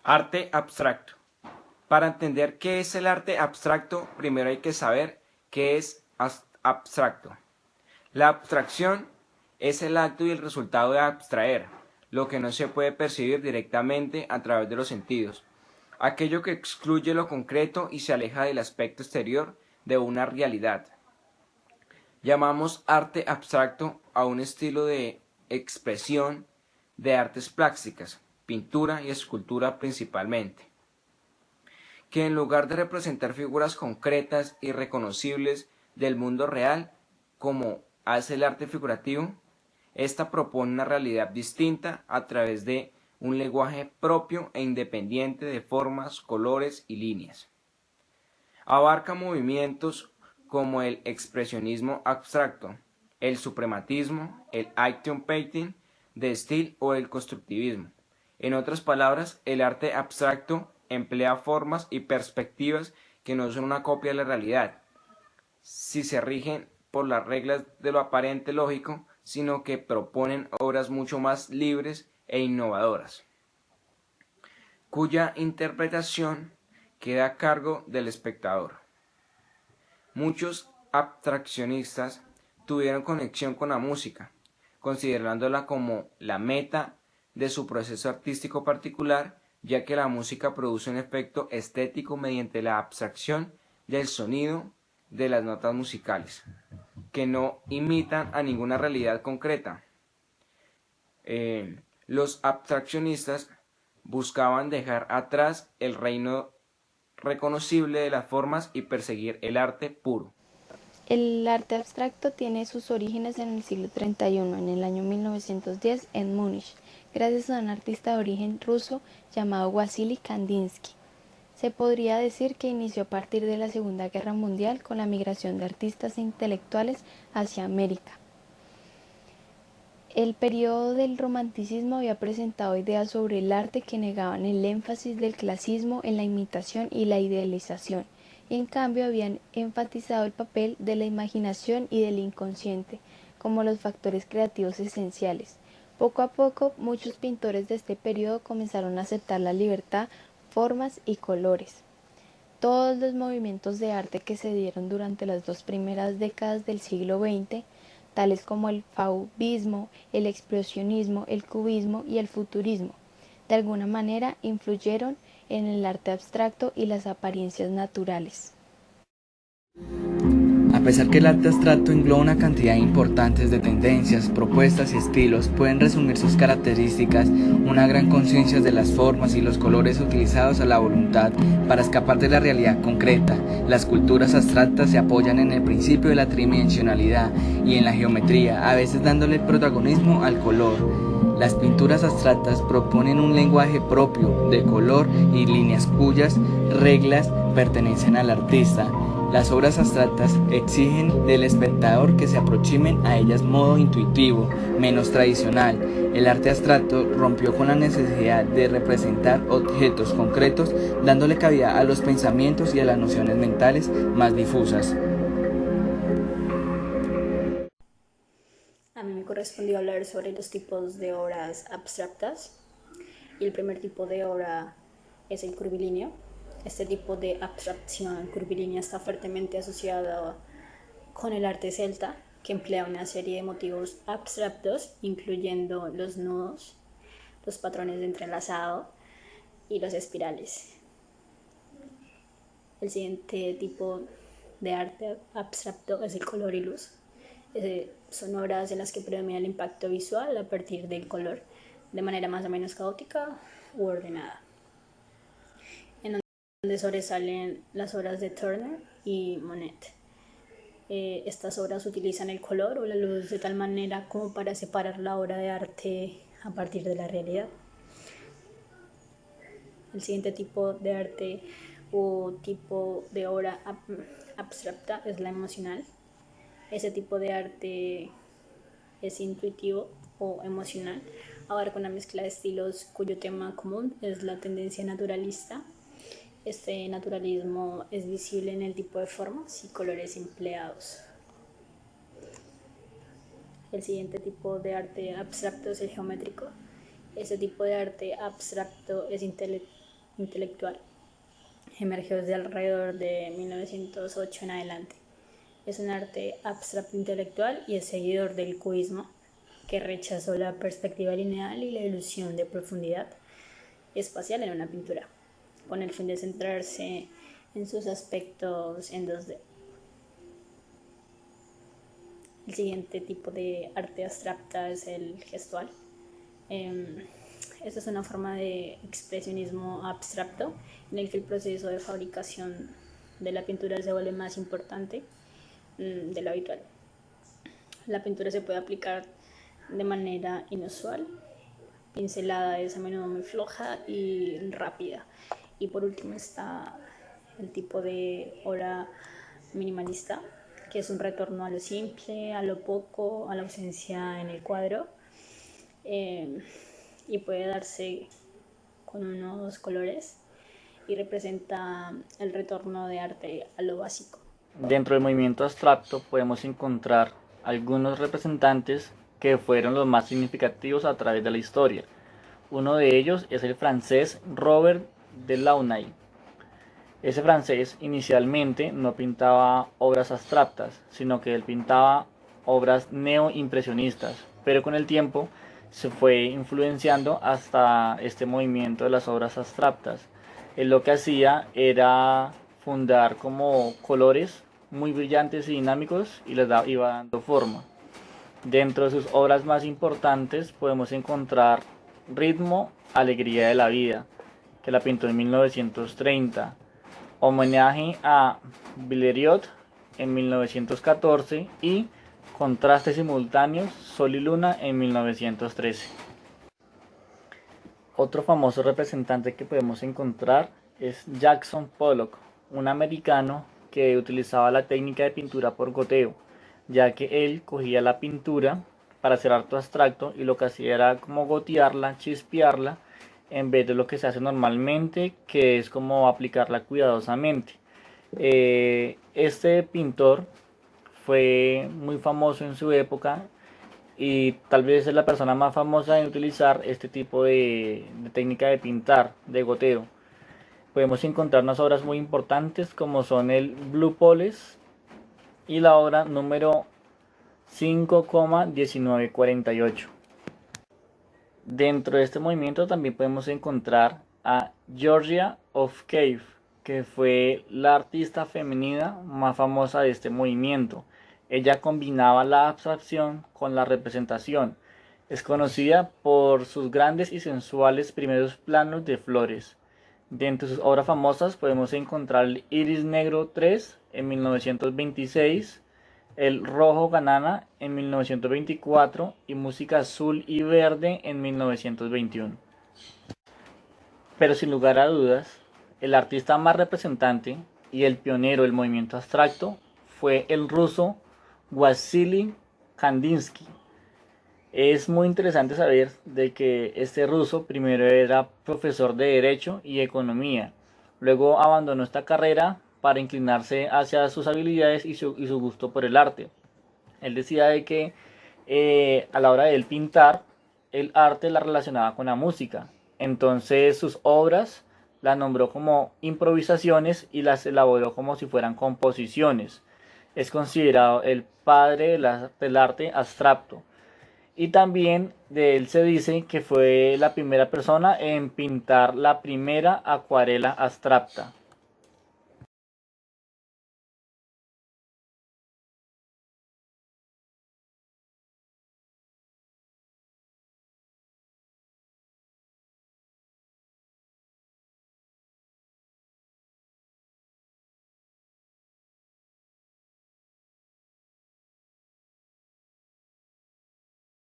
Arte abstracto. Para entender qué es el arte abstracto, primero hay que saber qué es abstracto. La abstracción es el acto y el resultado de abstraer, lo que no se puede percibir directamente a través de los sentidos, aquello que excluye lo concreto y se aleja del aspecto exterior de una realidad. Llamamos arte abstracto a un estilo de expresión de artes plásticas, pintura y escultura principalmente, que en lugar de representar figuras concretas y reconocibles del mundo real, como hace el arte figurativo, ésta propone una realidad distinta a través de un lenguaje propio e independiente de formas, colores y líneas. Abarca movimientos como el expresionismo abstracto, el suprematismo, el action painting de estilo o el constructivismo. En otras palabras, el arte abstracto emplea formas y perspectivas que no son una copia de la realidad, si se rigen por las reglas de lo aparente lógico, sino que proponen obras mucho más libres e innovadoras, cuya interpretación queda a cargo del espectador. Muchos abstraccionistas tuvieron conexión con la música, considerándola como la meta de su proceso artístico particular, ya que la música produce un efecto estético mediante la abstracción del sonido de las notas musicales, que no imitan a ninguna realidad concreta. Los abstraccionistas buscaban dejar atrás el reino reconocible de las formas y perseguir el arte puro. El arte abstracto tiene sus orígenes en el siglo XXI, en el año 1910, en Múnich, gracias a un artista de origen ruso llamado Vasily Kandinsky. Se podría decir que inició a partir de la Segunda Guerra Mundial con la migración de artistas e intelectuales hacia América. El periodo del romanticismo había presentado ideas sobre el arte que negaban el énfasis del clasismo en la imitación y la idealización, y en cambio habían enfatizado el papel de la imaginación y del inconsciente como los factores creativos esenciales. Poco a poco, muchos pintores de este periodo comenzaron a aceptar la libertad, formas y colores. Todos los movimientos de arte que se dieron durante las dos primeras décadas del siglo XX, tales como el fauvismo, el expresionismo, el cubismo y el futurismo, de alguna manera influyeron en el arte abstracto y las apariencias naturales. A pesar que el arte abstracto engloba una cantidad importante de tendencias, propuestas y estilos, pueden resumir sus características una gran conciencia de las formas y los colores utilizados a la voluntad para escapar de la realidad concreta. Las culturas abstractas se apoyan en el principio de la tridimensionalidad y en la geometría, a veces dándole protagonismo al color. Las pinturas abstractas proponen un lenguaje propio de color y líneas cuyas reglas pertenecen al artista. Las obras abstractas exigen del espectador que se aproximen a ellas modo intuitivo, menos tradicional. El arte abstracto rompió con la necesidad de representar objetos concretos, dándole cabida a los pensamientos y a las nociones mentales más difusas. A mí me correspondió hablar sobre los tipos de obras abstractas. Y el primer tipo de obra es el curvilíneo. Este tipo de abstracción curvilínea está fuertemente asociado con el arte celta, que emplea una serie de motivos abstractos, incluyendo los nudos, los patrones de entrelazado y los espirales. El siguiente tipo de arte abstracto es el color y luz. Son obras en las que predomina el impacto visual a partir del color, de manera más o menos caótica u ordenada, en donde sobresalen las obras de Turner y Monet. Estas obras utilizan el color o la luz de tal manera como para separar la obra de arte a partir de la realidad. El siguiente tipo de arte o tipo de obra abstracta es la emocional. Ese tipo de arte es intuitivo o emocional, abarca una mezcla de estilos cuyo tema común es la tendencia naturalista. Este naturalismo es visible en el tipo de formas y colores empleados. El siguiente tipo de arte abstracto es el geométrico. Este tipo de arte abstracto es intelectual. Emergió desde alrededor de 1908 en adelante. Es un arte abstracto intelectual y es seguidor del cubismo, que rechazó la perspectiva lineal y la ilusión de profundidad espacial en una pintura, con el fin de centrarse en sus aspectos en 2D. El siguiente tipo de arte abstracta es el gestual. Esta es una forma de expresionismo abstracto en el que el proceso de fabricación de la pintura se vuelve más importante de lo habitual. La pintura se puede aplicar de manera inusual, pincelada es a menudo muy floja y rápida. Y por último está el tipo de obra minimalista, que es un retorno a lo simple, a lo poco, a la ausencia en el cuadro, y puede darse con unos colores y representa el retorno de arte a lo básico. Dentro del movimiento abstracto podemos encontrar algunos representantes que fueron los más significativos a través de la historia. Uno de ellos es el francés Robert Delaunay. Ese francés inicialmente no pintaba obras abstractas, sino que él pintaba obras neoimpresionistas, pero con el tiempo se fue influenciando hasta este movimiento de las obras abstractas. Él lo que hacía era fundar como colores muy brillantes y dinámicos y les iba dando forma. Dentro de sus obras más importantes podemos encontrar Ritmo, Alegría de la Vida, que la pintó en 1930, Homenaje a Villeriot en 1914 y Contrastes simultáneos, Sol y Luna en 1913. Otro famoso representante que podemos encontrar es Jackson Pollock, un americano que utilizaba la técnica de pintura por goteo, ya que él cogía la pintura para hacer arte abstracto y lo que hacía era como gotearla, chispearla, en vez de lo que se hace normalmente, que es como aplicarla cuidadosamente. Este pintor fue muy famoso en su época y tal vez es la persona más famosa en utilizar este tipo de técnica de pintar, de goteo. Podemos encontrar unas obras muy importantes como son el Blue Poles y la obra número 5,1948. Dentro de este movimiento también podemos encontrar a Georgia O'Keeffe, que fue la artista femenina más famosa de este movimiento. Ella combinaba la abstracción con la representación. Es conocida por sus grandes y sensuales primeros planos de flores. Dentro de sus obras famosas podemos encontrar el Iris Negro 3 en 1926, el Rojo Banana en 1924 y Música Azul y Verde en 1921. Pero sin lugar a dudas, el artista más representante y el pionero del movimiento abstracto fue el ruso Vasily Kandinsky. Es muy interesante saber de que este ruso primero era profesor de Derecho y Economía, luego abandonó esta carrera para inclinarse hacia sus habilidades y su gusto por el arte. Él decía de que a la hora de él pintar, el arte la relacionaba con la música. Entonces sus obras las nombró como improvisaciones y las elaboró como si fueran composiciones. Es considerado el padre del arte abstracto. Y también de él se dice que fue la primera persona en pintar la primera acuarela abstracta.